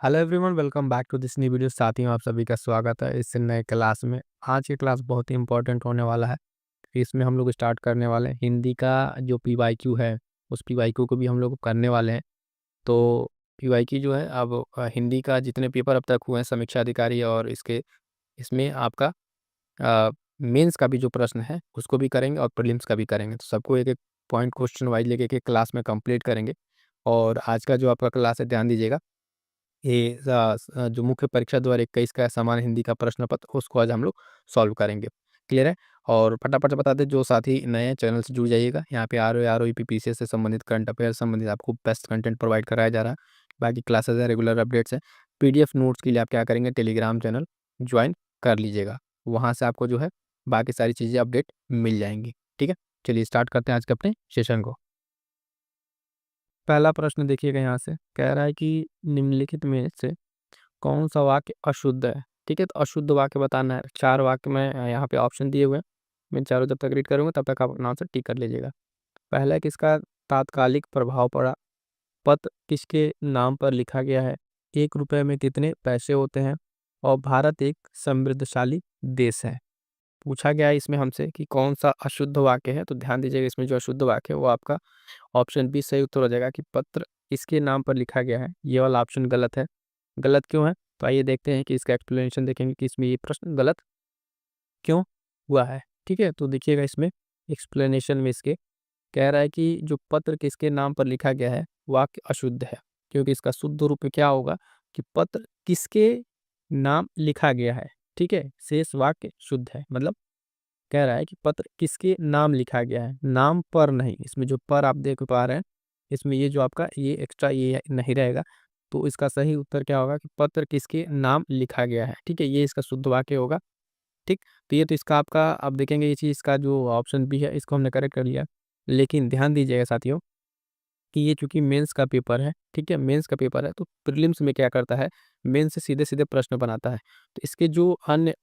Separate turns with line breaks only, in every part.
Hello everyone, welcome back to this new video. साथियों, आप सभी का स्वागत है इस नए क्लास में। आज की क्लास बहुत ही इंपॉर्टेंट होने वाला है। इसमें हम लोग स्टार्ट करने वाले हैं हिंदी का जो पीवाईक्यू है, उस पीवाईक्यू को भी हम लोग करने वाले हैं। तो पीवाईक्यू जो है अब हिंदी का जितने पेपर अब तक हुए हैं, समीक्षा अधिकारी और इसके इसमें आपका मेंस का भी जो प्रश्न है उसको भी करेंगे और प्रीलिम्स का भी करेंगे। तो सबको एक एक पॉइंट क्वेश्चन वाइज लेके एक क्लास में कंप्लीट करेंगे। और आज का जो आपका क्लास है, ध्यान दीजिएगा, ये जो मुख्य परीक्षा 2021 का सामान्य हिंदी का प्रश्न पत्र, उसको आज हम लोग सॉल्व करेंगे। क्लियर है? और फटाफट से बता दें, जो साथी नए हैं चैनल से जुड़ जाइएगा। यहाँ पे आरओई पीसीएस से संबंधित, करंट अफेयर संबंधित आपको बेस्ट कंटेंट प्रोवाइड कराया जा रहा है। बाकी क्लासेस है, रेगुलर अपडेट्स है। पीडीएफ नोट्स के लिए आप क्या करेंगे, टेलीग्राम चैनल ज्वाइन कर लीजिएगा। वहाँ से आपको जो है बाकी सारी चीज़ें अपडेट मिल जाएंगी। ठीक है, चलिए स्टार्ट करते हैं आज के अपने सेशन को। पहला प्रश्न देखिएगा, यहाँ से कह रहा है कि निम्नलिखित में से कौन सा वाक्य अशुद्ध है। ठीक है, तो अशुद्ध वाक्य बताना है। 4 वाक्य में यहाँ पे ऑप्शन दिए हुए हैं। मैं चारों जब तक रीड करूँगा तब तक आप अपना आंसर टिक कर लीजिएगा। पहला है, किसका तात्कालिक प्रभाव पड़ा। पत्र किसके नाम पर लिखा गया है। 1 रुपए में कितने पैसे होते हैं। और भारत एक समृद्धशाली देश है। पूछा गया है इसमें हमसे कि कौन सा अशुद्ध वाक्य है। तो ध्यान दीजिएगा, इसमें जो अशुद्ध वाक्य है वो आपका ऑप्शन बी सही उत्तर हो जाएगा कि पत्र किसके नाम पर लिखा गया है। ये वाला ऑप्शन गलत है। गलत क्यों है, तो आइए देखते हैं कि इसका एक्सप्लेनेशन देखेंगे कि इसमें ये प्रश्न गलत क्यों हुआ है। ठीक है, तो देखिएगा इसमें एक्सप्लेनेशन में इसके कह रहा है कि जो पत्र किसके नाम पर लिखा गया है, वाक्य अशुद्ध है। क्योंकि इसका शुद्ध रूप में क्या होगा कि पत्र किसके नाम लिखा गया है। ठीक है, शेष वाक्य शुद्ध है। मतलब कह रहा है कि पत्र किसके नाम लिखा गया है, नाम पर नहीं। इसमें जो पर आप देख पा रहे हैं, इसमें ये जो आपका ये एक्स्ट्रा ये नहीं रहेगा। तो इसका सही उत्तर क्या होगा कि पत्र किसके नाम लिखा गया है। ठीक है, ये इसका शुद्ध वाक्य होगा। ठीक, तो ये तो इसका आपका, अब देखेंगे ये चीज़, इसका जो ऑप्शन बी है इसको हमने करेक्ट कर लिया। लेकिन ध्यान दीजिएगा साथियों कि ये चूंकि मेंस का पेपर है, ठीक है, मेंस का पेपर है, तो प्रीलिम्स में क्या करता है, मेंस से सीधे सीधे प्रश्न बनाता है। तो इसके जो अन्य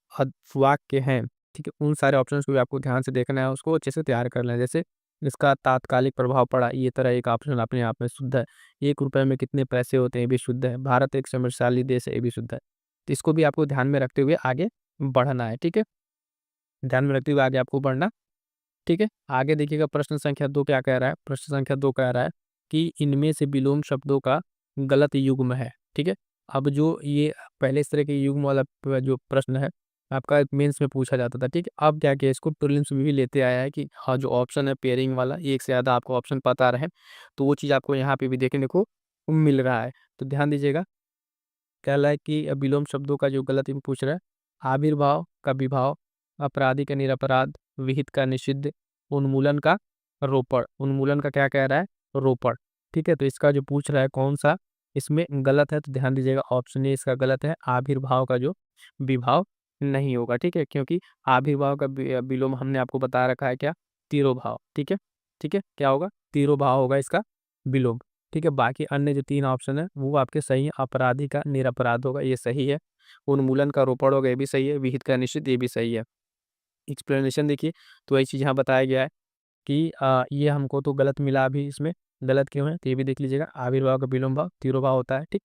वाक्य हैं, ठीक है, उन सारे ऑप्शंस को भी आपको ध्यान से देखना है, उसको अच्छे से तैयार कर लें। जैसे इसका तात्कालिक प्रभाव पड़ा, ये तरह एक ऑप्शन अपने आप में शुद्ध है। 1 रुपए में कितने पैसे होते हैं, ये भी शुद्ध है। भारत एक समृद्धशाली देश है, ये भी शुद्ध है। तो इसको भी आपको ध्यान में रखते हुए आगे बढ़ना है। ठीक है, ध्यान में रखते हुए आगे आपको बढ़ना। ठीक है, आगे देखिएगा प्रश्न संख्या 2 क्या कह रहा है। प्रश्न संख्या 2 कह रहा है कि इनमें से विलोम शब्दों का गलत युग्म है। ठीक है, अब जो ये पहले इस तरह के युग्म वाला जो प्रश्न है आपका मेंस में पूछा जाता था। ठीक है, अब क्या किया, इसको प्रीलिम्स में भी लेते आया है कि हाँ, जो ऑप्शन है पेयरिंग वाला, एक से ज़्यादा आपको ऑप्शन पता रहे, तो वो चीज़ आपको यहाँ पे भी देखने को मिल रहा है। तो ध्यान दीजिएगा, कह रहा है कि विलोम शब्दों का जो गलत युग्म पूछ रहा है, आविर्भाव का विभाव, अपराधी का निरपराध, विहित का निषिद्ध, उन्मूलन का रोपण। उन्मूलन का क्या कह रहा है, रोपण। ठीक है, तो इसका जो पूछ रहा है कौन सा इसमें गलत है, तो ध्यान दीजिएगा ऑप्शन ए इसका गलत है। आविर्भाव का जो विभाव नहीं होगा। ठीक है, क्योंकि आविर्भाव का विलोम हमने आपको बता रखा है क्या, तिरोभाव। ठीक है, ठीक है, क्या होगा, तिरोभाव होगा इसका विलोम। ठीक है, बाकी अन्य जो 3 ऑप्शन है वो आपके सही है। अपराधी का निरपराध होगा, ये सही है। उन्मूलन का रोपण होगा, ये भी सही है। विहित का निषिद्ध, ये भी सही है। एक्सप्लेनेशन देखिए, तो वही चीज़ यहाँ बताया गया है कि ये हमको तो गलत मिला अभी इसमें। गलत क्यों है, तो ये भी देख लीजिएगा। आविर्भाव का विलोम भाव तिरोभाव होता है। ठीक,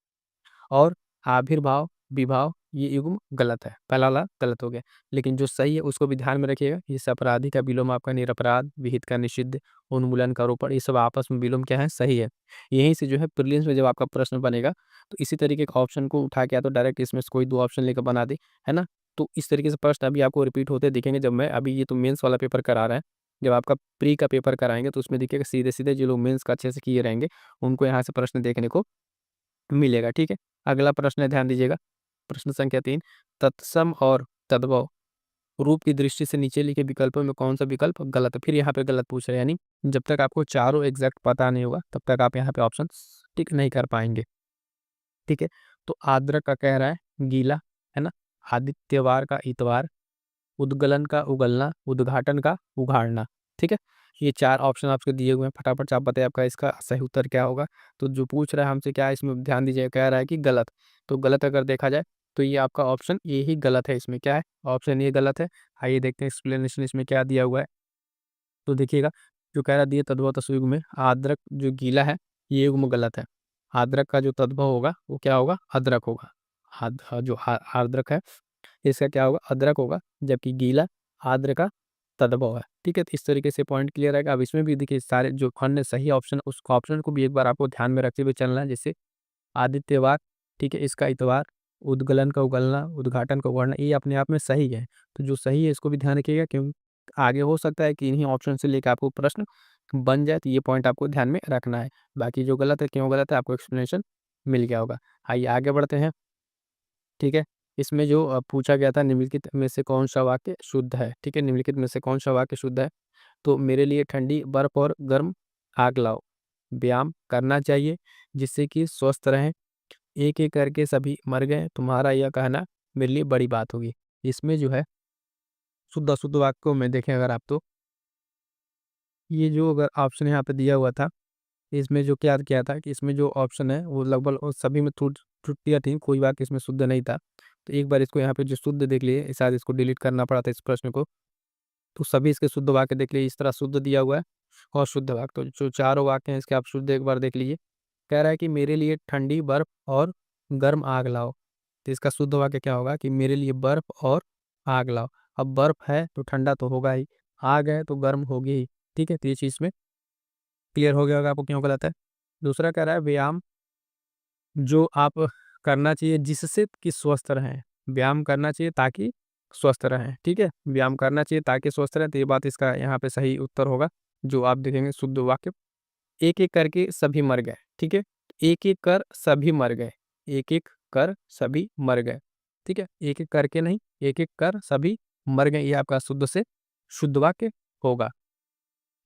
और आविर्भाव विभाव ये युग्म गलत है, पहला वाला गलत हो गया। लेकिन जो सही है उसको भी ध्यान में रखिएगा। जैसे अपराधी का विलोम आपका निरपराध, विहित का निषिद्ध, उन्मूलन का रोपण, ये सब आपस में विलोम क्या है, सही है। यहीं से जो है प्रीलिम्स में जब आपका प्रश्न बनेगा तो इसी तरीके के ऑप्शन को उठा के या तो डायरेक्ट इसमें से कोई 2 ऑप्शन लेकर बना दे, है ना। तो इस तरीके से प्रश्न अभी आपको रिपीट होते दिखेंगे। जब मैं अभी ये तो मेंस वाला पेपर करा रहा है, जब आपका प्री का पेपर कराएंगे तो उसमें देखिएगा सीधे सीधे जो लोग मेंस का अच्छे से किए रहेंगे उनको यहाँ से प्रश्न देखने को मिलेगा। ठीक है, अगला प्रश्न है, ध्यान दीजिएगा। प्रश्न संख्या 3, तत्सम और तद्भव रूप की दृष्टि से नीचे लिखे विकल्पों में कौन सा विकल्प गलत है। फिर यहाँ पे गलत पूछ रहे हैं, यानी जब तक आपको चारों एग्जैक्ट पता नहीं होगा तब तक आप यहाँ पे ऑप्शन टिक नहीं कर पाएंगे। ठीक है, तो आर्द्रक का कह रहा है गीला, है ना। आदित्यवार का इतवार, उद्गलन का उगलना, उद्घाटन का उघाड़ना। ठीक है, ये 4 ऑप्शन आपके दिए हुए हैं। फटाफट से आप बताइए आपका इसका सही उत्तर क्या होगा। तो जो पूछ रहा है हमसे क्या है, इसमें ध्यान दीजिए, कह रहा है कि गलत। तो गलत अगर देखा जाए तो ये आपका ऑप्शन ए ही गलत है। इसमें क्या है, ऑप्शन ए गलत है। आइए देखते हैं एक्सप्लेनेशन इसमें क्या दिया हुआ है। तो देखिएगा, जो कह रहा दिए तद्भव तस्वीर में आर्द्रक जो गीला है ये युग्म गलत है। आर्द्रक का जो तद्भव होगा वो क्या होगा, अदरक होगा। जो आर्द्रक है इसका क्या होगा, अदरक होगा, जबकि गीला आर्द्र का तद्भव है। ठीक है, तो इस तरीके से पॉइंट क्लियर है। अब इसमें भी देखिए सारे जो अन्य सही ऑप्शन है उस ऑप्शन को भी एक बार आपको ध्यान में रखते हुए चलना है। जैसे आदित्यवार, ठीक है, इसका इतवार, उद्गलन का उगलना, उद्घाटन का उगड़ना, ये अपने आप में सही है। तो जो सही है इसको भी ध्यान रखिएगा, क्योंकि आगे हो सकता है कि इन्हीं ऑप्शन से लेकर आपको प्रश्न बन जाए, तो ये पॉइंट आपको ध्यान में रखना है। बाकी जो गलत है, क्यों गलत है, आपको एक्सप्लेनेशन मिल गया होगा। आइए आगे बढ़ते हैं। ठीक है, इसमें जो पूछा गया था, निम्नलिखित में से कौन सा वाक्य शुद्ध है। ठीक है, निम्नलिखित में से कौन सा वाक्य शुद्ध है। तो मेरे लिए ठंडी बर्फ और गर्म आग लाओ, व्यायाम करना चाहिए जिससे कि स्वस्थ रहें, एक एक करके सभी मर गए, तुम्हारा यह कहना मेरे लिए बड़ी बात होगी। इसमें जो है शुद्ध अशुद्ध वाक्यों में देखें अगर आप, तो ये जो अगर ऑप्शन यहाँ पे दिया हुआ था, इसमें जो क्या किया था कि इसमें जो ऑप्शन है वो लगभग वो सभी में त्रुटियां थी, कोई वाक्य इसमें शुद्ध नहीं था। तो एक बार इसको यहाँ पे जो शुद्ध देख लिए, शायद इसको डिलीट करना पड़ा था इस प्रश्न को। तो सभी इसके शुद्ध वाक्य देख लिए, इस तरह शुद्ध दिया हुआ है और शुद्ध वाक्य, तो जो चारों वाक्य हैं इसके आप शुद्ध एक बार देख लीजिए। कह रहा है कि मेरे लिए ठंडी बर्फ और गर्म आग लाओ। तो इसका शुद्ध वाक्य क्या होगा कि मेरे लिए बर्फ और आग लाओ। अब बर्फ है तो ठंडा तो होगा ही, आग है तो गर्म होगी ही। ठीक है, तो ये चीज़ में क्लियर हो गया होगा आपको क्यों गलत है। दूसरा कह रहा है व्यायाम जो आप करना चाहिए जिससे कि स्वस्थ रहें, व्यायाम करना चाहिए ताकि स्वस्थ रहें। ठीक है, व्यायाम करना चाहिए ताकि स्वस्थ रहें, तो ये बात इसका यहाँ पे सही उत्तर होगा। जो आप देखेंगे शुद्ध वाक्य, एक एक करके सभी मर गए। ठीक है, एक एक कर सभी मर गए, एक एक कर सभी मर गए। ठीक है, एक एक करके नहीं, एक एक कर सभी मर गए, ये आपका शुद्ध से शुद्ध वाक्य होगा।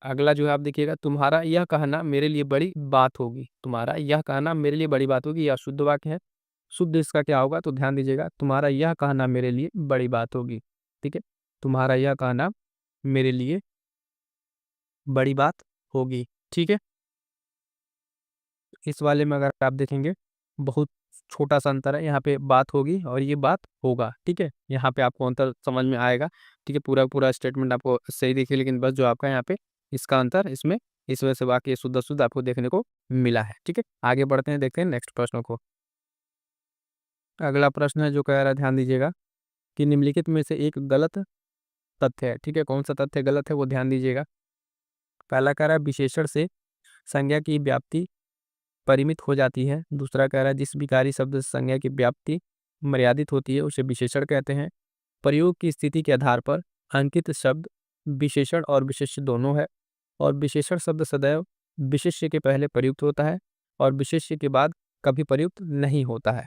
अगला जो है आप देखिएगा, तुम्हारा यह कहना मेरे लिए बड़ी बात होगी, तुम्हारा यह कहना मेरे लिए बड़ी बात होगी, यह शुद्ध वाक्य है। शुद्ध इसका क्या होगा, तो ध्यान दीजिएगा, तुम्हारा यह कहना मेरे लिए बड़ी बात होगी। ठीक है, तुम्हारा यह कहना मेरे लिए बड़ी बात होगी। ठीक है, इस वाले में अगर आप देखेंगे बहुत छोटा सा अंतर है, यहाँ पे बात होगी और ये बात होगा। ठीक है, यहाँ पे आपको अंतर समझ में आएगा। ठीक है, पूरा पूरा स्टेटमेंट आपको सही दिखे, लेकिन बस जो आपका यहाँ पे इसका अंतर इसमें, इस वजह से बाकी शुद्ध शुद्ध आपको देखने को मिला है। ठीक है, आगे बढ़ते हैं, देखते हैं नेक्स्ट प्रश्नों को। अगला प्रश्न है जो कह रहा है, ध्यान दीजिएगा, कि निम्नलिखित में से एक गलत तथ्य है। ठीक है, कौन सा तथ्य गलत है वो ध्यान दीजिएगा। पहला कह रहा है विशेषण से संज्ञा की व्याप्ति परिमित हो जाती है। दूसरा कह रहा है जिस विकारी शब्द से संज्ञा की व्याप्ति मर्यादित होती है उसे विशेषण कहते हैं। प्रयोग की स्थिति के आधार पर अंकित शब्द विशेषण और विशेष्य दोनों है, और विशेषण शब्द सदैव विशेष्य के पहले प्रयुक्त होता है और विशेष्य के बाद कभी प्रयुक्त नहीं होता है।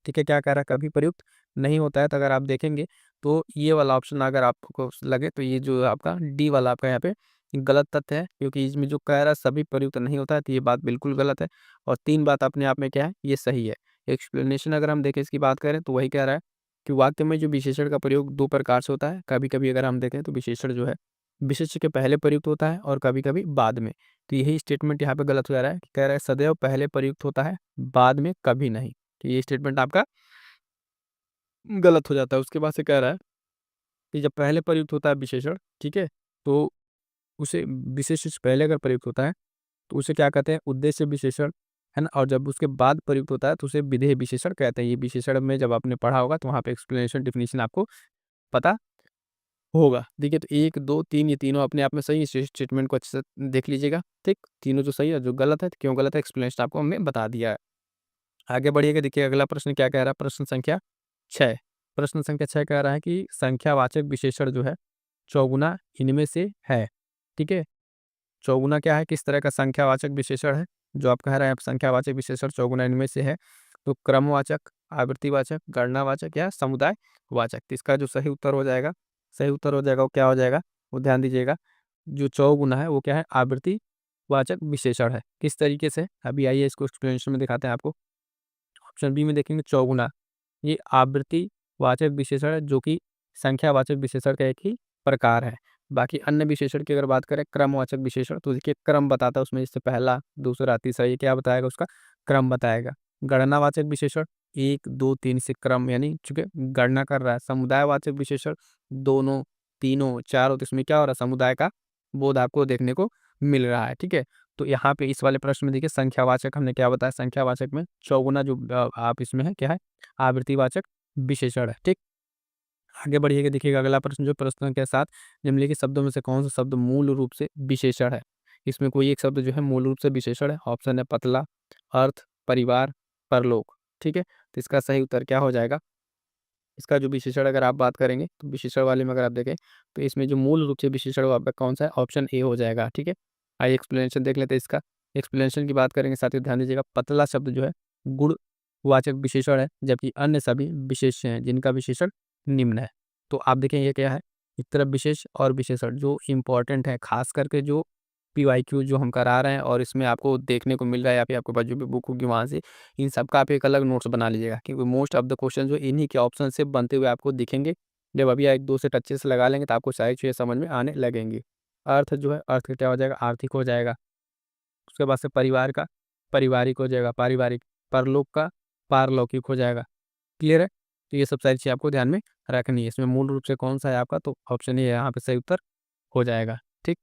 ठीक है, क्या कह रहा है, कभी प्रयुक्त नहीं होता है। तो अगर आप देखेंगे तो ये वाला ऑप्शन अगर आपको लगे, तो ये जो आपका डी वाला आपका यहाँ पे गलत तथ्य है, क्योंकि इसमें जो कह रहा है सभी प्रयुक्त नहीं होता है, तो ये बात बिल्कुल गलत है। और तीन बात अपने आप में क्या है, ये सही है। एक्सप्लेनेशन अगर हम देखें इसकी बात करें, तो वही कह रहा है कि वाक्य में जो विशेषण का प्रयोग दो प्रकार से होता है। कभी कभी अगर हम देखें तो विशेषण जो है विशेष्य के पहले प्रयुक्त होता है और कभी कभी बाद में। तो यही स्टेटमेंट यहाँ पे गलत हो जा रहा है, कह रहा है सदैव पहले प्रयुक्त होता है, बाद में कभी नहीं। तो ये स्टेटमेंट आपका गलत हो जाता है। उसके बाद से कह रहा है कि जब पहले प्रयुक्त होता है विशेषण, ठीक है, तो उसे विशेष्य से पहले अगर प्रयुक्त होता है तो उसे क्या कहते हैं, उद्देश्य विशेषण, है ना। और जब उसके बाद प्रयुक्त होता है तो उसे विधेय विशेषण कहते हैं। ये विशेषण में जब आपने पढ़ा होगा तो वहाँ पे एक्सप्लेनेशन डेफिनेशन आपको पता होगा। देखिए, तो एक दो तीन, ये तीनों अपने आप में सही, इस स्टेटमेंट को अच्छे से देख लीजिएगा। ठीक, तीनों जो सही है, जो गलत है तो क्यों गलत है, एक्सप्लेनेशन आपको हमने बता दिया है। आगे बढ़िएगा, देखिए अगला प्रश्न क्या कह रहा है, प्रश्न संख्या 6। प्रश्न संख्या 6 कह रहा है कि संख्यावाचक विशेषण जो है चौगुना इनमें से है। ठीक है, चौगुना क्या है, किस तरह का संख्यावाचक विशेषण है, जो आप कह रहे हैं संख्यावाचक विशेषण चौगुना इनमें से है। तो क्रमवाचक, आवृत्तिवाचक, गणनावाचक या समुदाय वाचक। तो इसका जो सही उत्तर हो जाएगा, सही उत्तर हो जाएगा वो क्या हो जाएगा, वो ध्यान दीजिएगा, जो चौगुना है वो क्या है, आवृत्तिवाचक विशेषण है। किस तरीके से, अभी आइए इसको एक्सप्लेनेशन में दिखाते हैं आपको। ऑप्शन बी में देखेंगे चौगुना, ये आवृत्तिवाचक विशेषण है, जो कि संख्यावाचक विशेषण का एक ही प्रकार है। बाकी अन्य विशेषण की अगर बात करें, क्रमवाचक विशेषण, तो देखिए क्रम बताता है उसमें, जैसे पहला दूसरा तीसरा, ये क्या बताएगा, उसका क्रम बताएगा। गणनावाचक विशेषण एक दो तीन से क्रम, यानी चूंकि गणना कर रहा है। समुदायवाचक विशेषण दोनों तीनों चारों, तो इसमें क्या हो रहा है, समुदाय का बोध आपको देखने को मिल रहा है। ठीक है, तो यहाँ पे इस वाले प्रश्न में देखिए संख्यावाचक हमने क्या बताया, संख्यावाचक में चौगुना जो आप इसमें है क्या है, आवृत्तिवाचक विशेषण है। ठीक, आगे बढ़िएगा, देखिएगा अगला प्रश्न जो प्रश्न के साथ निम्नलिखित शब्दों में से कौन सा शब्द मूल रूप से विशेषण है। इसमें कोई एक शब्द जो है मूल रूप से विशेषण है। ऑप्शन है पतला, अर्थ, परिवार, परलोक। ठीक है, तो इसका सही उत्तर क्या हो जाएगा, इसका जो विशेषण अगर आप बात करेंगे तो विशेषण वाले में अगर आप देखें तो इसमें जो मूल रूप से विशेषण वो आपका कौन सा है, ऑप्शन ए हो जाएगा। ठीक है, आइए एक्सप्लेनेशन देख लेते हैं इसका। एक्सप्लेनेशन की बात करेंगे, साथ ही ध्यान दीजिएगा पतला शब्द जो है गुणवाचक विशेषण है, जबकि अन्य सभी विशेष्य हैं जिनका विशेषण निम्न है। तो आप देखें ये क्या है, एक तरफ विशेष और विशेषण जो इंपॉर्टेंट है, खास करके जो पीवाईक्यू जो हम करा रहे हैं और इसमें आपको देखने को मिल रहा है या फिर आपके पास जो भी बुक होगी वहाँ से, इन सब का आप एक अलग नोट्स बना लीजिएगा, क्योंकि मोस्ट ऑफ द क्वेश्चन जो इन्हीं के ऑप्शन से बनते हुए आपको दिखेंगे। जब अभी एक दो से टचेस लगा लेंगे तो आपको सारी चीज़ें समझ में आने लगेंगी। अर्थ जो है, अर्थ का क्या हो जाएगा, आर्थिक हो जाएगा। उसके बाद से परिवार का पारिवारिक हो जाएगा, पारिवारिक। परलोक का पारलौकिक हो जाएगा। क्लियर है, तो ये सब सारी चीज़ आपको ध्यान में रखनी है। इसमें मूल रूप से कौन सा है आपका, तो ऑप्शन ये यहाँ पे सही उत्तर हो जाएगा। ठीक,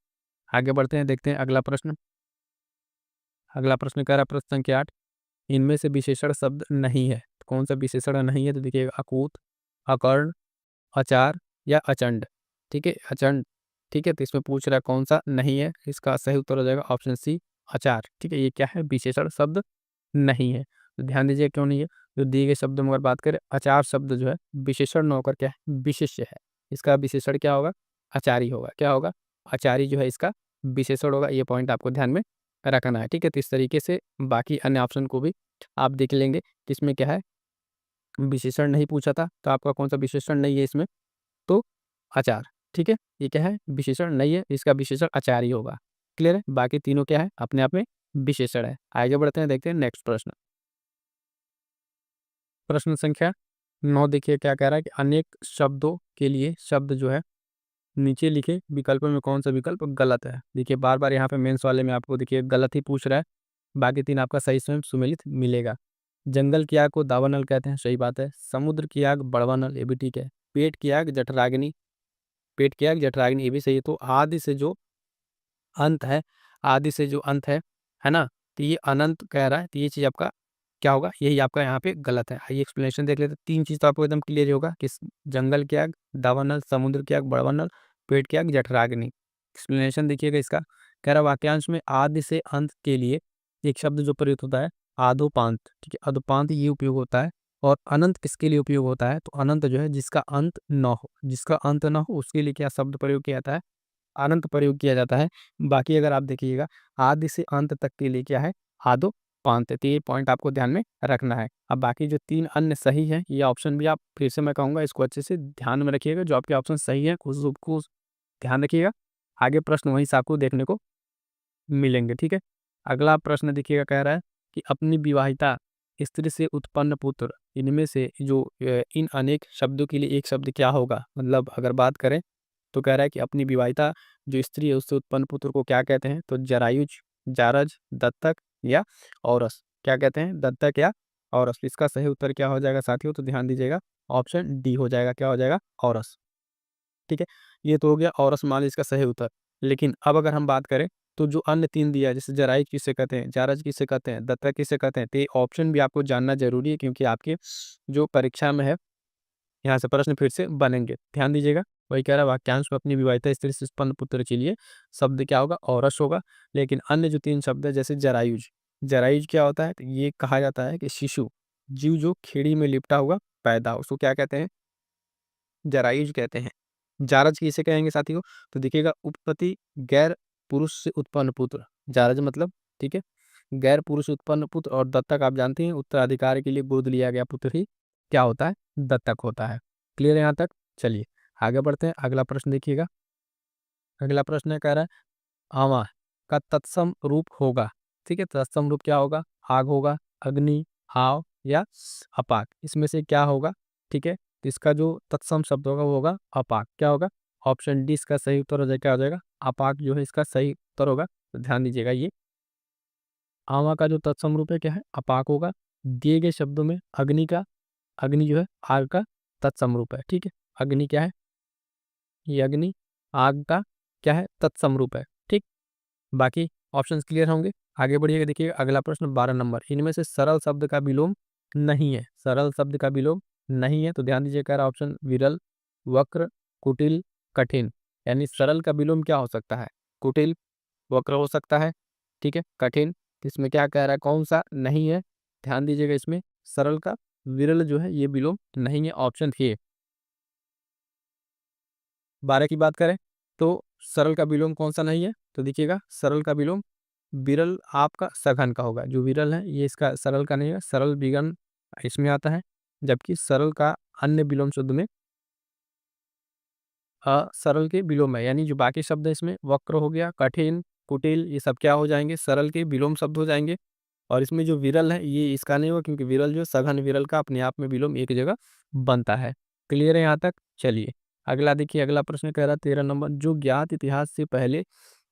आगे बढ़ते हैं, देखते हैं अगला प्रश्न। अगला प्रश्न कह रहा है प्रश्न संख्या 8, इनमें से विशेषण शब्द नहीं है। तो कौन सा विशेषण नहीं है, तो देखिएगा अकूत, अकर्ण, अचार या अचंड। ठीक है, अचंड। ठीक है, तो इसमें पूछ रहा है कौन सा नहीं है, इसका सही उत्तर हो जाएगा ऑप्शन सी, अचार। ठीक है, ये क्या है, विशेषण शब्द नहीं है। तो ध्यान दीजिए क्यों नहीं है, जो दिए गए शब्दों में अगर बात करें, अचार शब्द जो है विशेषण न होकर क्या है, विशेष्य है। इसका विशेषण क्या होगा, आचारी होगा। क्या होगा, आचारी जो है इसका विशेषण होगा। ये पॉइंट आपको ध्यान में रखना है। ठीक है, तो इस तरीके से बाकी अन्य ऑप्शन को भी आप देख लेंगे कि इसमें क्या है, विशेषण नहीं पूछा था तो आपका कौन सा विशेषण नहीं है इसमें, तो आचार। ठीक है, ये क्या है, विशेषण नहीं है, इसका विशेषण आचार ही होगा। क्लियर है, बाकी तीनों क्या है, अपने आप में विशेषण है। आगे बढ़ते हैं, देखते हैं नेक्स्ट प्रश्न। प्रश्न संख्या 9 देखिए क्या कह रहा है कि अनेक शब्दों के लिए शब्द जो है नीचे लिखे विकल्पों में कौन सा विकल्प गलत है। देखिए बार बार यहाँ पे मेंस वाले में आपको देखिए गलत ही पूछ रहा है, बाकी तीन आपका सही स्वयं सुमेलित मिलेगा। जंगल की आग को दावानल कहते हैं, सही बात है। समुद्र की आग बड़वानल, ये भी ठीक है। पेट की आग जठराग्नि, पेट की आग जठराग्नि, ये भी सही है। तो आदि से जो अंत है, आदि से जो अंत है ना, तो ये अनंत कह रहा है, तो ये चीज़ आपका क्या होगा, यही आपका यहाँ पे गलत है। आइए एक्सप्लेनेशन देख लेते हैं। तीन चीज़ तो आपको एकदम क्लियर ही होगा कि जंगल की आग दावानल, समुद्र की आग बड़वानल, पेट की आग जठराग्नि। एक्सप्लेनेशन देखिएगा इसका, कह रहा वाक्यांश में आदि से अंत के लिए एक शब्द जो प्रयुक्त होता है आदोपांत। ठीक है, अदोपांत ये उपयोग होता है। और अनंत किसके लिए उपयोग होता है, तो अनंत जो है जिसका अंत न हो, जिसका अंत न हो उसके लिए क्या शब्द प्रयोग किया जाता है, अनंत प्रयोग किया जाता है। बाकी अगर आप देखिएगा आदि से अंत तक के लिए क्या है, आदो पांत है। तो ये पॉइंट आपको ध्यान में रखना है। अब बाकी जो तीन अन्य सही है, ये ऑप्शन भी आप फिर से मैं कहूँगा इसको अच्छे से ध्यान में रखिएगा। जो आपके ऑप्शन सही है उसको ध्यान रखिएगा, आगे प्रश्न वहीं से आपको देखने को मिलेंगे। ठीक है, अगला प्रश्न देखिएगा, कह रहा है कि अपनी विवाहिता स्त्री से उत्पन्न पुत्र, इनमें से जो इन अनेक शब्दों के लिए एक शब्द क्या होगा। मतलब अगर बात करें तो कह रहा है कि अपनी विवाहिता जो स्त्री है उससे उत्पन्न पुत्र को क्या कहते हैं, तो जरायुज, जारज, दत्तक या औरस। क्या कहते हैं, दत्तक या औरस। इसका सही उत्तर क्या हो जाएगा साथियों, तो ध्यान दीजिएगा ऑप्शन डी हो जाएगा। क्या हो जाएगा, औरस। ठीक है, ये तो हो गया औरस मान लीजिए इसका सही उत्तर। लेकिन अब अगर हम बात करें तो जो अन्य तीन दिया है, जैसे जरायुज किसे कहते हैं, जारज किसे कहते हैं, दत्तक किसे कहते हैं, तो ये ऑप्शन भी आपको जानना जरूरी है, क्योंकि आपके जो परीक्षा में है यहाँ से प्रश्न फिर से बनेंगे। ध्यान दीजिएगा, वही कह रहा है वाक्यांश में अपनी विवाहिता स्त्री से उत्पन्न पुत्र के लिए शब्द क्या होगा, औरस होगा। लेकिन अन्य जो तीन शब्द है जैसे जरायुज, जरायुज क्या होता है, तो ये कहा जाता है कि शिशु जीव जो खेड़ी में लिपटा हुआ पैदा हो, उसको क्या कहते हैं, जरायुज कहते हैं। जारज किसे कहेंगे साथियों, तो देखिएगा उपपति गैर पुरुष से उत्पन्न पुत्र, जारज मतलब। ठीक है, गैर पुरुष उत्पन्न पुत्र। और दत्तक आप जानते हैं उत्तराधिकार के लिए गोद लिया गया पुत्र ही क्या होता है, दत्तक होता है। क्लियर है यहाँ तक, चलिए आगे बढ़ते हैं। अगला प्रश्न देखिएगा, अगला प्रश्न कह रहा है आवा का तत्सम रूप होगा। ठीक है, तत्सम रूप क्या होगा, आग होगा, अग्नि, हाव या अपाक, इसमें से क्या होगा। ठीक है, तो इसका जो तत्सम शब्द होगा वो होगा अपाक। क्या होगा, ऑप्शन डी इसका सही उत्तर हो जाएगा। क्या हो जाएगा, अपाक जो है इसका सही उत्तर होगा। तो ध्यान दीजिएगा, ये आवा का जो तत्सम रूप है क्या है, अपाक होगा। दिए गए शब्दों में अग्नि का, अग्नि जो है आग का तत्सम रूप है। ठीक है, अग्नि क्या है, ये अग्नि आग का क्या है, तत्सम रूप है। ठीक, बाकी ऑप्शंस क्लियर होंगे। आगे बढ़िएगा, देखिए अगला प्रश्न 12 नंबर, इनमें से सरल शब्द का विलोम नहीं है, सरल शब्द का विलोम नहीं है, तो ध्यान दीजिए, कह रहा ऑप्शन विरल, वक्र, कुटिल, कठिन। यानी सरल का विलोम क्या हो सकता है? कुटिल, वक्र हो सकता है, ठीक है, कठिन। तो इसमें क्या कह रहा है, कौन सा नहीं है? ध्यान दीजिएगा, इसमें सरल का विरल जो है ये विलोम नहीं है, ऑप्शन ए। 12 की बात करें तो सरल का विलोम कौन सा नहीं है? तो देखिएगा, सरल का विलोम विरल आपका सघन का होगा, जो विरल है ये इसका सरल का नहीं है, सरल विगन इसमें आता है, जबकि सरल का अन्य विलोम शब्द में सरल के विलोम है। यानी जो बाकी शब्द है इसमें वक्र हो गया, कठिन, कुटिल, ये सब क्या हो जाएंगे? सरल के विलोम शब्द हो जाएंगे। और इसमें जो विरल है ये इसका नहीं होगा, क्योंकि विरल जो सघन विरल का अपने आप में विलोम एक जगह बनता है। क्लियर है यहाँ तक? चलिए अगला देखिए, अगला प्रश्न कह रहा है 13 नंबर, जो ज्ञात इतिहास से पहले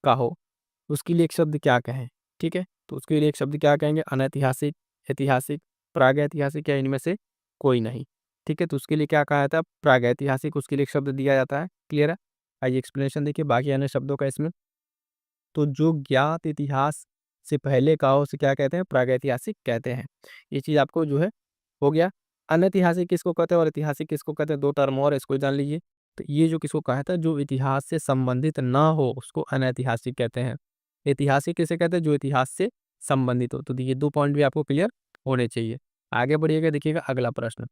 का हो उसके लिए एक शब्द क्या कहें? ठीक है, तो उसके लिए एक शब्द क्या कहेंगे? अनैतिहासिक, ऐतिहासिक, प्रागैतिहासिक, या इनमें से कोई नहीं। ठीक है, तो उसके लिए क्या कहा जाता है? प्रागैतिहासिक, उसके लिए एक शब्द दिया जाता है। क्लियर है? आइए एक्सप्लेनेशन देखिए बाकी अन्य शब्दों का इसमें। तो जो ज्ञात इतिहास से पहले का हो उसे क्या कहते हैं? प्रागैतिहासिक कहते हैं। ये चीज़ आपको जो है हो गया। अनैतिहासिक किसको कहते हैं और ऐतिहासिक किसको कहते हैं? 2 टर्म और इसको जान लीजिए। तो ये जो किसको कहा था, जो इतिहास से संबंधित ना हो उसको अनैतिहासिक कहते हैं। ऐतिहासिक किसे कहते हैं? जो इतिहास से संबंधित हो। तो ये 2 पॉइंट भी आपको क्लियर होने चाहिए। आगे बढ़िएगा, देखिएगा अगला प्रश्न।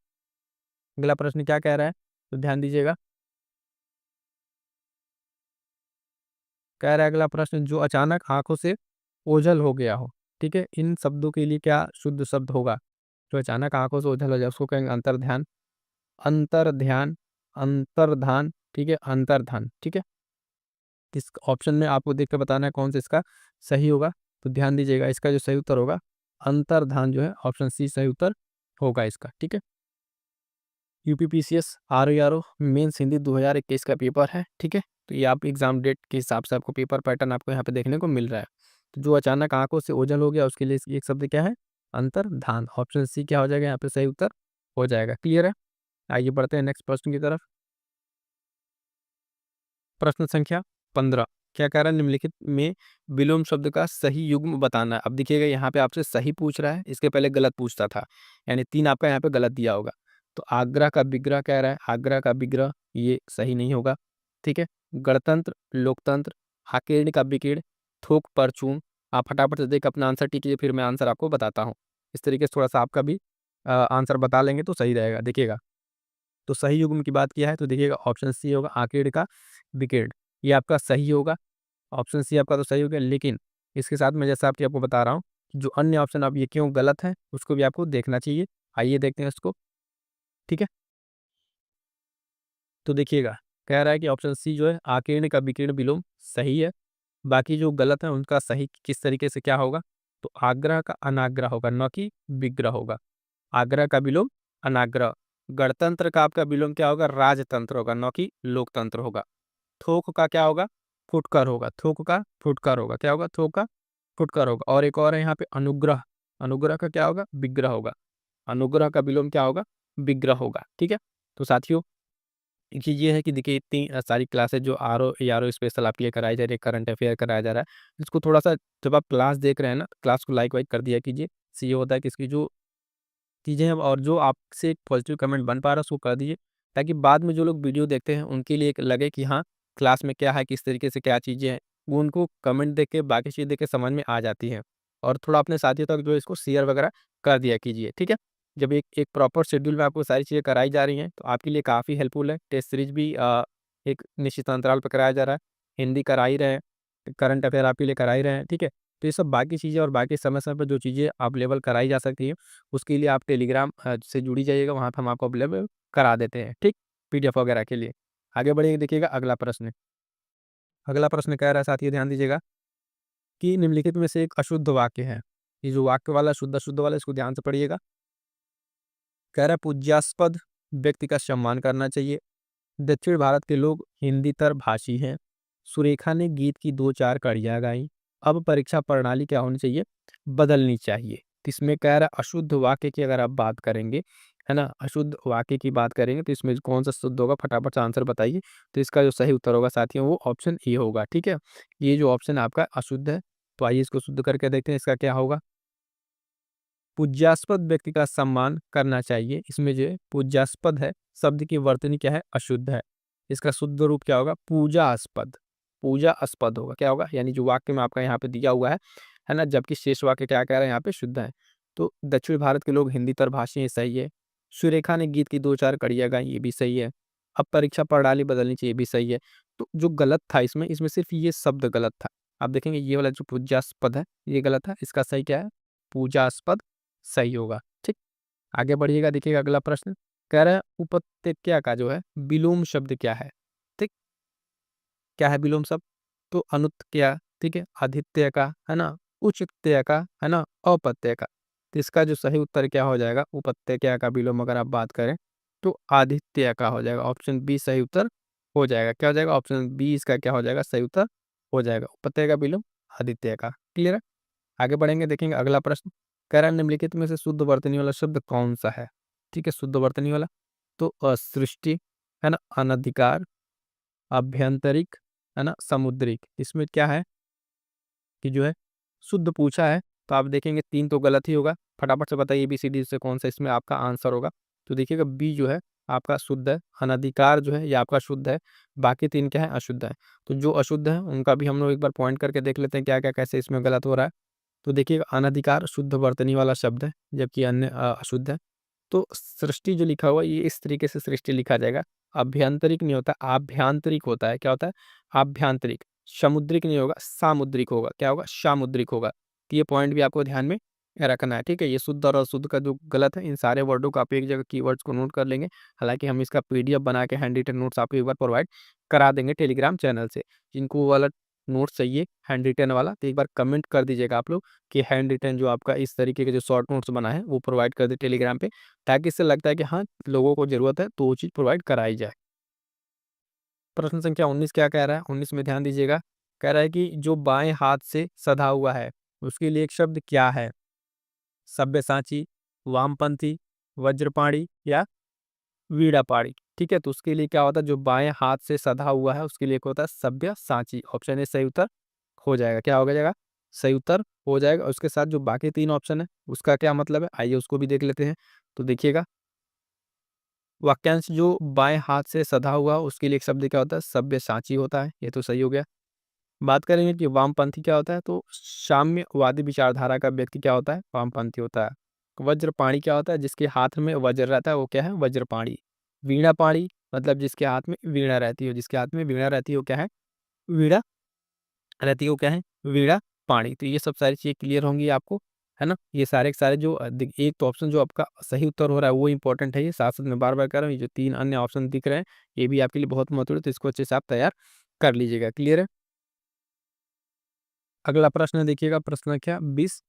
अगला प्रश्न क्या कह रहा है? तो ध्यान दीजिएगा। कह रहा है अगला प्रश्न, जो अचानक आँखों से ओझल हो गया हो, ठीक है? इन शब्दों के लिए क्या शुद्ध शब्द होगा? जो अचानक आँखों से ओझल हो जाए उसको कहेंगे अंतर्ध्यान, अंतर्ध्यान, अंतर्धान, ठीक है? अंतर्धान, ठीक है? इस ऑप्शन में आपको देख के बताना है कौन सा इसका सही होगा। तो ध्यान दीजिएगा, इसका जो सही उत्तर होगा अंतर्धान जो है, ऑप्शन सी सही उत्तर होगा इसका, ठीक है? यूपीपीसीएस आरओ मेंस हिंदी 2021 का पेपर है, ठीक है? तो ये आप एग्जाम डेट के हिसाब से आपको पेपर पैटर्न आपको यहाँ पे देखने को मिल रहा है। तो जो अचानक आंखों से ओझल हो गया उसके लिए एक शब्द क्या है? अंतर्धान, ऑप्शन सी क्या हो जाएगा यहाँ पे सही उत्तर हो जाएगा। क्लियर है? आइए बढ़ते हैं नेक्स्ट प्रश्न की तरफ। प्रश्न संख्या 15 क्या कह रहा है? निम्नलिखित में विलोम शब्द का सही युग्म बताना है। अब देखिएगा यहाँ पे आपसे सही पूछ रहा है, इसके पहले गलत पूछता था, यानी 3 आपका यहाँ पे गलत दिया होगा। तो आगरा का विग्रह कह रहा है, आगरा का विग्रह ये सही नहीं होगा, ठीक है? गणतंत्र, लोकतंत्र, हाकेड़ का विकेड़, थोक परचून। आप फटाफट से देख अपना आंसर टिकिए, फिर मैं आंसर आपको बताता हूँ। इस तरीके से थोड़ा सा आपका भी आंसर बता लेंगे तो सही रहेगा। देखिएगा, तो सही युग्म की बात किया है तो देखिएगा ऑप्शन सी होगा आकेड़ का विकेड, ये आपका सही होगा। ऑप्शन सी आपका तो सही हो गया, लेकिन इसके साथ मैं जैसा आपको बता रहा हूँ, जो अन्य ऑप्शन अब ये क्यों गलत है उसको भी आपको देखना चाहिए। आइए देखते हैं इसको, ठीक है? तो देखिएगा, कह रहा है कि ऑप्शन सी जो है आकीर्ण का विकीर्ण विलोम सही है। बाकी जो गलत है उनका सही किस तरीके से क्या होगा? तो आग्रह का अनाग्रह होगा, न कि विग्रह होगा। आग्रह का विलोम अनाग्रह। गणतंत्र का आपका विलोम क्या होगा? राजतंत्र होगा, न कि लोकतंत्र होगा। थोक का क्या होगा? फुटकर होगा, थोक का फुटकर होगा। क्या होगा? थोक का फुटकर होगा। और एक और है यहाँ पे अनुग्रह, अनुग्रह का क्या होगा? विग्रह होगा। अनुग्रह का विलोम क्या होगा? विग्रह होगा, ठीक है? तो साथियों, देखिए ये है कि देखिए इतनी सारी क्लासेस जो आर ओ स्पेशल आपके लिए कराई जा रही है, करंट अफेयर कराया जा रहा है, इसको थोड़ा सा जब आप क्लास देख रहे हैं ना, क्लास को लाइक वाइक कर दिया कीजिए। इससे ये होता है कि इसकी जो चीज़ें हैं और जो आपसे एक पॉजिटिव कमेंट बन पा रहा है उसको कर दीजिए, ताकि बाद में जो लोग वीडियो देखते हैं उनके लिए एक लगे कि हाँ, क्लास में क्या है, किस तरीके से क्या चीज़ें हैं, वो उनको कमेंट देख के बाकी चीज़ देख के समझ में आ जाती हैं। और थोड़ा अपने साथियों तक जो है इसको शेयर वगैरह कर दिया कीजिए, ठीक है? जब एक एक प्रॉपर शेड्यूल में आपको सारी चीज़ें कराई जा रही हैं तो आपके लिए काफ़ी हेल्पफुल है। टेस्ट सीरीज भी एक निश्चित अंतराल पर कराया जा रहा है, हिंदी करा ही रहे हैं, करंट अफेयर आपके लिए करा ही रहे हैं, ठीक है? तो ये सब बाकी चीज़ें और बाकी समय-समय पे जो चीज़ें अवेलेबल कराई जा सकती हैं, उसके लिए आप टेलीग्राम से जुड़ी जाइएगा, वहाँ पे हम आपको अवेलेबल करा देते हैं, ठीक? पीडीएफ वगैरह के लिए। आगे बढ़िए, देखिएगा अगला प्रश्न। अगला प्रश्न कह रहा है, साथियों ध्यान दीजिएगा, कि निम्नलिखित में से एक अशुद्ध वाक्य है। ये जो वाक्य वाला शुद्ध-अशुद्ध वाला इसको ध्यान से पढ़िएगा। कह रहा है पूज्यास्पद व्यक्ति का सम्मान करना चाहिए। दक्षिण भारत के लोग हिंदीतर भाषी हैं। सुरेखा ने गीत की 2-4 कड़ियाँ गाई। अब परीक्षा प्रणाली क्या होनी चाहिए? बदलनी चाहिए। तो इसमें कह रहा है अशुद्ध वाक्य की अगर आप बात करेंगे, है ना? अशुद्ध वाक्य की बात करेंगे तो इसमें कौन-सा शुद्ध होगा? फटाफट से आंसर बताइए। तो इसका जो सही उत्तर होगा साथियों वो ऑप्शन ए होगा, ठीक है? ये जो ऑप्शन आपका अशुद्ध है, तो आइए इसको शुद्ध करके देखते हैं, इसका क्या होगा। पूज्यास्पद व्यक्ति का सम्मान करना चाहिए। इसमें जो पूज्यास्पद है, शब्द की वर्तनी क्या है, अशुद्ध है। इसका शुद्ध रूप क्या होगा, पूजास्पद। पूजास्पद होगा, क्या होगा, यानी जो वाक्य में आपका यहाँ पे दिया हुआ है ना, जबकि शेष वाक्य क्या कह रहे हैं यहाँ पे, शुद्ध है। तो दक्षिण भारत के लोग हिंदी तरभाषी हैं, सही है। सुरेखा ने गीत की 2-4 कड़ियाँ गाई, ये भी सही है। अब परीक्षा प्रणाली बदलनी चाहिए, भी सही है। तो जो गलत था इसमें सिर्फ ये शब्द गलत था। आप देखेंगे ये वाला जो पूज्यास्पद है ये गलत है, इसका सही क्या है, पूजास्पद सही होगा। ठीक, आगे बढ़िएगा, देखिएगा अगला प्रश्न। कह रहा है उपत्यका का जो है विलोम शब्द क्या है। ठीक, क्या है विलोम शब्द, तो अनुत्या, ठीक है, आदित्य का है ना, उच्चत्य का है ना, अपत्य का। तो इसका जो सही उत्तर क्या हो जाएगा, उपत्यका का विलोम अगर आप बात करें तो आदित्य का हो जाएगा। ऑप्शन बी सही उत्तर हो जाएगा। क्या हो जाएगा, ऑप्शन बी इसका क्या हो जाएगा, सही उत्तर हो जाएगा। उपत्यका का विलोम आदित्य का। क्लियर है, आगे बढ़ेंगे, देखेंगे अगला प्रश्न। कह रहा है निम्नलिखित में से शुद्ध वर्तनी वाला शब्द कौन सा है। ठीक है, शुद्ध वर्तनी वाला, तो सृष्टि है ना, अनधिकार, आभ्यंतरिक है ना, समुद्रिक। इसमें क्या है कि जो है शुद्ध पूछा है, तो आप देखेंगे 3 तो गलत ही होगा। फटाफट से बताइए ABCD से कौन सा इसमें आपका आंसर होगा। तो देखिएगा बी जो है आपका शुद्ध है, अनधिकार जो है ये आपका शुद्ध है, बाकी 3 क्या है, अशुद्ध है। तो जो अशुद्ध है उनका भी हम लोग एक बार पॉइंट करके देख लेते हैं क्या क्या कैसे इसमें गलत हो रहा है। तो देखिएगा अनधिकार शुद्ध वर्तनी वाला शब्द है, जबकि अन्य अशुद्ध है। तो सृष्टि जो लिखा हुआ है ये इस तरीके से सृष्टि लिखा जाएगा, अभ्यंतरिक नहीं होता, आभ्यंतरिक होता है। क्या होता है, आभ्यंतरिक। समुद्रिक नहीं होगा, सामुद्रिक होगा। क्या होगा, सामुद्रिक होगा। तो ये पॉइंट भी आपको ध्यान में रखना है। ठीक है, ये शुद्ध और अशुद्ध का जो गलत है, इन सारे वर्डों को आप एक जगह कीवर्ड्स को नोट कर लेंगे। हालांकि हम इसका PDF बना के हैंड रिटन नोट्स आपको एक बार प्रोवाइड करा देंगे टेलीग्राम चैनल से। जिनको वो वाला नोट चाहिए हैंड रिटन वाला, तो एक बार कमेंट कर दीजिएगा आप लोग कि हैंड रिटन जो आपका इस तरीके के जो शॉर्ट नोट्स बना है वो प्रोवाइड कर दे टेलीग्राम पे, ताकि इससे लगता है कि हाँ लोगों को जरूरत है तो वो चीज़ प्रोवाइड कराई जाए। प्रश्न संख्या 19 क्या कह रहा है, 19 में ध्यान दीजिएगा। कह रहा है कि जो बाएं हाथ से सधा हुआ है उसके लिए एक शब्द क्या है। सब्यसाची, वामपंथी, वज्रपाणी या वीणापाणी। ठीक है, तो उसके लिए क्या होता है, जो बाएं हाथ से सधा हुआ है उसके लिए क्या होता है, सब्यसाची। ऑप्शन ए सही उत्तर हो जाएगा। क्या हो जाएगा, सही उत्तर हो जाएगा। उसके साथ जो बाकी 3 ऑप्शन है उसका क्या मतलब है, आइए उसको भी देख लेते हैं। तो देखिएगा वाक्यांश जो बाएं हाथ से सधा हुआ उसके लिए एक शब्द क्या होता है, सब्यसाची होता है। ये तो सही हो गया। बात करेंगे कि वामपंथी क्या होता है, तो साम्यवादी विचारधारा का व्यक्ति क्या होता है, वामपंथी होता है। वज्रपाणी क्या होता है, जिसके हाथ में वज्र रहता है वो क्या है, वज्रपाणी। वीणापाणी मतलब जिसके हाथ में वीणा रहती हो, जिसके हाथ में वीणा रहती हो क्या है, वीणा रहती हो क्या है, वीणा पाणी। तो ये सब सारी चीजें क्लियर होंगी आपको, है ना। ये सारे के सारे जो एक तो ऑप्शन जो आपका सही उत्तर हो रहा है वो इंपॉर्टेंट है। ये साथ साथ में बार बार कह रहा हूँ, ये जो 3 अन्य ऑप्शन दिख रहे हैं ये भी आपके लिए बहुत महत्वपूर्ण है, तो इसको अच्छे से आप तैयार कर लीजिएगा। क्लियर है, अगला प्रश्न देखिएगा, प्रश्न संख्या 20।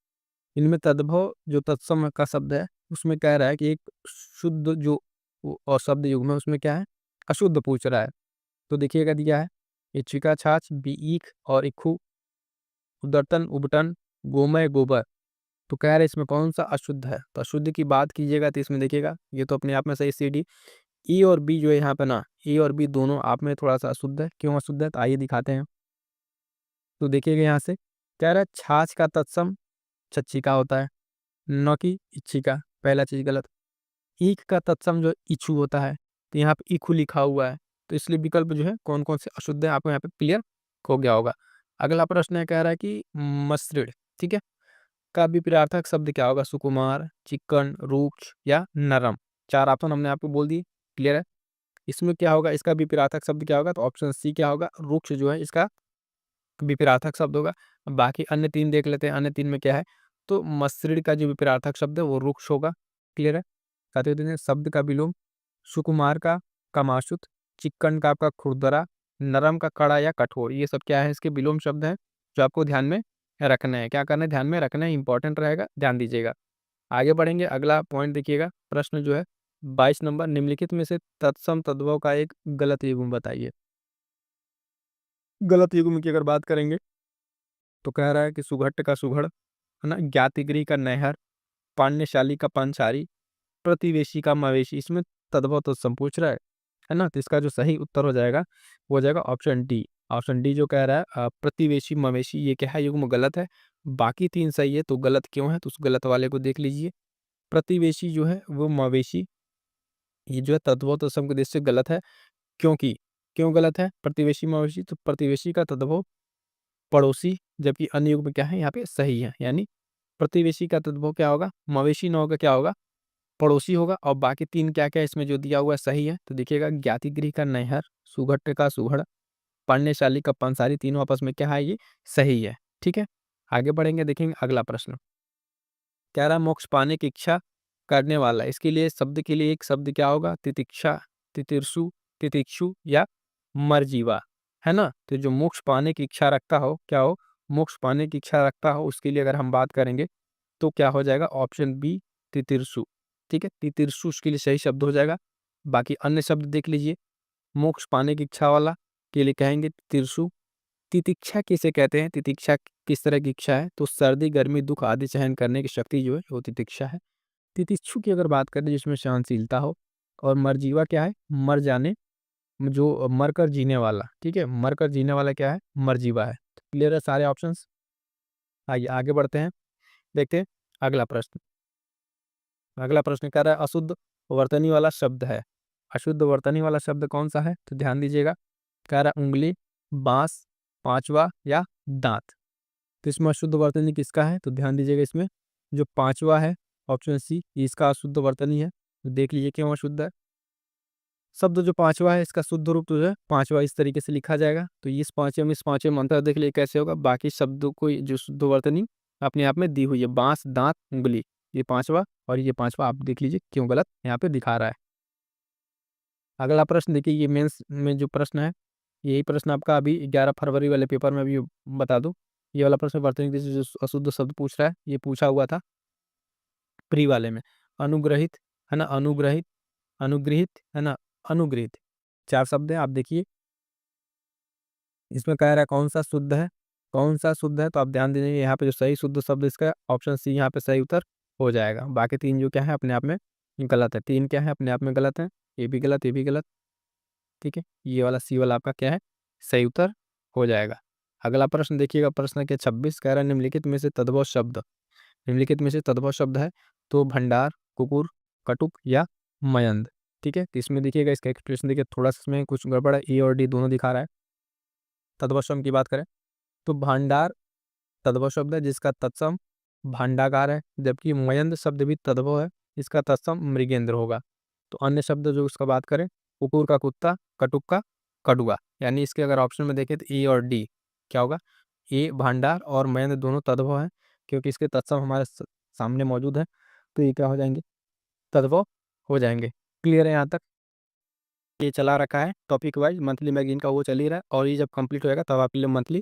इनमें तद्भव जो तत्सम का शब्द है उसमें कह रहा है कि एक शुद्ध जो और शब्द युग्म है उसमें क्या है, अशुद्ध पूछ रहा है। तो देखिएगा दिया है इच्छिका छाछ, बी ईख और इक्खू, उदरतन उबटन, गोमय गोबर। तो कह रहे हैं इसमें कौन सा अशुद्ध है। तो अशुद्ध की बात कीजिएगा तो इसमें देखिएगा ये तो अपने आप में सही, CD ई और बी जो है यहाँ पे ना, ए और बी दोनों आप में थोड़ा सा अशुद्ध है। क्यों अशुद्ध है, तो आइए दिखाते हैं। तो देखिएगा यहाँ से कह रहा है छाछ का तत्सम छच्छिका होता है, न कि इच्छिका। पहला चीज गलत। ईख का तत्सम जो इच्छू होता है, तो यहाँ पे इखू लिखा हुआ है। तो इसलिए विकल्प जो है कौन कौन से अशुद्ध है आपको यहाँ पे क्लियर हो गया होगा। अगला प्रश्न है, कह रहा है कि मसृण, ठीक है, का विपरीतार्थक शब्द क्या होगा, सुकुमार, चिक्कन, रुक्ष या नरम। 4 ऑप्शन हमने आपको बोल दिए। क्लियर है, इसमें क्या होगा, इसका विपरीतार्थक शब्द क्या होगा, तो ऑप्शन सी क्या होगा, रुक्ष जो है इसका विपरीतार्थक शब्द होगा। बाकी अन्य 3 देख लेते हैं, अन्य 3 में क्या है। तो मसृण का जो विपरीतार्थक शब्द है वो रुक्ष होगा। क्लियर है, साथ ही शब्द का विलोम सुकुमार का कमाशुत, चिक्कन का आपका खुरदरा, नरम का कड़ा या कठोर। ये सब क्या है, इसके विलोम शब्द हैं जो आपको ध्यान में रखना है। क्या करना है, ध्यान में रखना है, इंपॉर्टेंट रहेगा, ध्यान दीजिएगा। आगे बढ़ेंगे, अगला पॉइंट देखिएगा, प्रश्न जो है 22 नंबर, निम्नलिखित में से तत्सम तद्भव का एक गलत युग्म बताइए। गलत युग्म की अगर बात करेंगे तो कह रहा है कि सुघट्ट का सुघड़ है ना, ज्ञातिगृह का नहर, पान्यशाली का पांचारी, प्रतिवेशी का मवेशी। इसमें तद्भव तत्सम पूछ रहा है ना। तो इसका जो सही उत्तर हो जाएगा वो हो जाएगा ऑप्शन डी, ऑप्शन डी जो कह रहा है प्रतिवेशी मवेशी, ये क्या है, युग्म गलत है। बाकी 3 सही है, तो गलत क्यों है, तो उस गलत वाले को देख लीजिए। प्रतिवेशी जो है वो मवेशी, ये जो है तद्भव तत्सम के दृष्टि से गलत है। क्योंकि क्यों गलत है प्रतिवेशी मवेशी, तो प्रतिवेशी का तद्भव पड़ोसी, जबकि अन्य युग्म क्या है यहाँ पे सही है। यानी प्रतिवेशी का तद्भव क्या होगा, मवेशी न होगा क्या होगा, पड़ोसी होगा। और बाकी 3 क्या-क्या इसमें जो दिया हुआ है सही है। तो देखिएगा ज्ञातिगृह का नैहर, सुघट्ट का सुघड़, पढ़नेशाली का पंसारी, तीनों आपस में क्या है, ये सही है। ठीक है, आगे बढ़ेंगे, देखेंगे अगला प्रश्न। कह रहा है मोक्ष पाने की इच्छा करने वाला, इसके लिए शब्द के लिए एक शब्द क्या होगा, तितिक्षा, तितिर्षु, तितिक्षु या मरजीवा, है ना। तो जो मोक्ष पाने की इच्छा रखता हो, क्या हो, मोक्ष पाने की इच्छा रखता हो, उसके लिए अगर हम बात करेंगे तो क्या हो जाएगा, ऑप्शन बी तितिर्षु। ठीक है, तितिर्षु उसके लिए सही शब्द हो जाएगा। बाकी अन्य शब्द देख लीजिए, मोक्ष पाने की इच्छा वाला के लिए कहेंगे तितिर्षु। तितिक्षा किसे कहते हैं, तितिक्षा किस तरह की इच्छा है, तो सर्दी गर्मी दुख आदि सहन करने की शक्ति जो है वो तितिक्षा है। तितिक्षु की अगर बात करें जिसमें सहनशीलता हो। और मरजीवा क्या है, मर जाने, जो मरकर जीने वाला, ठीक है, मरकर जीने वाला क्या है, मरजीवा है। क्लियर है सारे ऑप्शंस। आइए आगे बढ़ते हैं, देखते हैं अगला प्रश्न। अगला प्रश्न कह रहा है अशुद्ध वर्तनी वाला शब्द है। अशुद्ध वर्तनी वाला शब्द कौन सा है, तो ध्यान दीजिएगा। कह रहा है उंगली, बांस, पांचवा या दांत। तो इसमें अशुद्ध वर्तनी किसका है, तो ध्यान दीजिएगा, इसमें जो पांचवा है, ऑप्शन सी, ये इसका अशुद्ध वर्तनी है। तो देख लीजिए क्यों अशुद्ध है। शब्द जो पांचवा है इसका शुद्ध रूप जो है पांचवा इस तरीके से लिखा जाएगा। तो इस पांचवे में अंतर देख लिए कैसे होगा। बाकी शब्दों को जो शुद्ध वर्तनी अपने आप में दी हुई है, बांस, दांत, उंगली, ये पांचवा और ये पांचवा आप देख लीजिए क्यों गलत यहाँ पे दिखा रहा है। अगला प्रश्न देखिए, ये मेंस में जो प्रश्न है, यही प्रश्न आपका अभी 11 फरवरी वाले पेपर में भी बता दूं। ये वाला प्रश्न वर्तनी से जो अशुद्ध शब्द पूछ रहा है, ये पूछा हुआ था प्री वाले में। अनुग्रहित, है ना, अनुग्रहित, अनुग्रहित, है ना, अनुग्रहित, 4 शब्द है। आप देखिए इसमें कह रहा है कौन सा शुद्ध है, कौन सा शुद्ध है, तो आप ध्यान दीजिए यहाँ पे जो सही शुद्ध शब्द इसका ऑप्शन सी यहाँ पे सही उत्तर हो जाएगा। बाकी 3 जो क्या है अपने आप में गलत है, 3 क्या है अपने आप में गलत है, ये भी गलत, ये भी गलत। ठीक है, ये वाला सी वाला आपका क्या है, सही उत्तर हो जाएगा। अगला प्रश्न देखिएगा, प्रश्न संख्या 26 कह रहा है निम्नलिखित में से तद्भव शब्द, निम्नलिखित में से तद्भव शब्द है तो भंडार, कुकुर, कटुक या मयंद। ठीक है, तो इसमें देखिएगा इसका एक्सप्रेशन देखिए थोड़ा सा इसमें कुछ गड़बड़ है, ए और डी दोनों दिखा रहा है। तद्भव शब्द की बात करें तो भंडार तद्भव शब्द है जिसका तत्सम भांडागार है, जबकि मयंद शब्द भी तद्भव है, इसका तत्सम मृगेंद्र होगा। तो अन्य शब्द जो उसका बात करें, कुकुर का कुत्ता, कटुक का कड़ुआ। यानी इसके अगर ऑप्शन में देखें तो ए और डी क्या होगा, ए भांडार और मयंद दोनों तद्भव है, क्योंकि इसके तत्सम हमारे सामने मौजूद है, तो ये क्या हो जाएंगे, तद्भव हो जाएंगे। क्लियर है यहाँ तक। ये चला रखा है टॉपिक वाइज, मंथली मैगजीन का वो चल ही रहा है, और ये जब कंप्लीट होएगा तब आपके लिए मंथली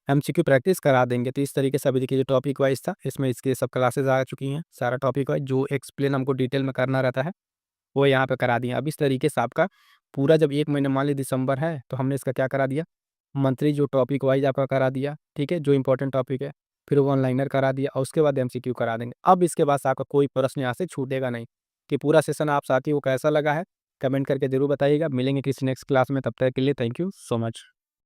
एमसीक्यू प्रैक्टिस करा देंगे। तो इस तरीके से अभी देखिए जो टॉपिक वाइज था इसमें इसके सब क्लासेस आ चुकी हैं, सारा टॉपिक वाइज जो एक्सप्लेन हमको डिटेल में करना रहता है वो यहाँ पे करा दिया। अब इस तरीके से आपका पूरा जब 1 महीना मान ली दिसंबर है तो हमने इसका क्या करा दिया, मंथली जो टॉपिक वाइज आपका करा दिया, ठीक है, जो इंपॉर्टेंट टॉपिक है, फिर वन लाइनर करा दिया और उसके बाद एमसीक्यू करा देंगे। अब इसके बाद से आपका कोई प्रश्न यहाँ से छूटेगा नहीं। कि पूरा सेशन आप साथी को कैसा लगा है कमेंट करके जरूर बताइएगा। मिलेंगे किसी नेक्स्ट क्लास में, तब तक के लिए थैंक यू सो मच।